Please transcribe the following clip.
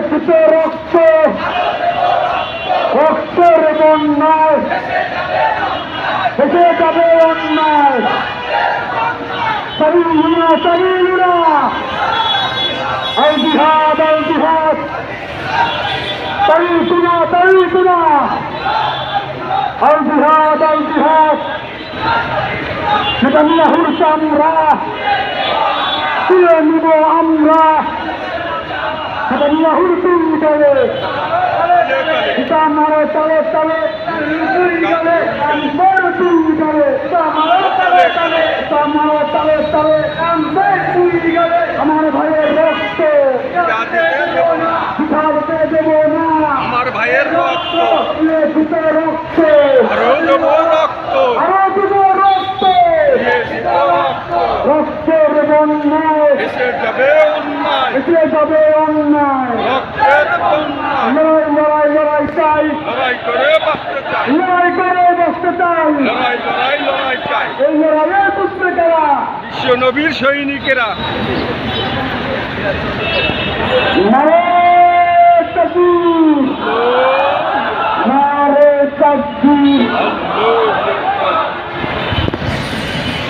বিলেপিত রক্ত রক্তের বন্যায় ভেসে যাবে অন্যায়। সাবিলুনা সাবিলুনা আল জিহাদ আল জিহাদ তারিকুনা তারিকুনা আল জিহাদ আল জিহাদ। নেতানিয়াহুর চামড়া তুলে নিব আমরা নেতানিয়াহুর তুলে পিতা মারে তলে তলে বড় তুই গেলে মারে তলে তলে তুই গেলে আমার ভাইয়ের রক্ত শিখাতে দেব না। আমার ভাইয়ের রক্ত বিলেপিত রক্ত আরো দেব রক্ত আরো দেব রক্ত রক্তের বন্যায় এসে যাবে অন্যায় এসে যাবে অন্যায়। রক্তের বন্যায় লড়াই লড়াই লড়াই চাই লড়াই করে বাঁচতে চাই লড়াই করে বসতে চাই লড়াই লড়াই লড়াই চাই। এই লড়াইয়ে বুঝতে গেলা বিশ্ব নবীর সৈনিকেরা নারে তাকবীর নারে তাকবীর।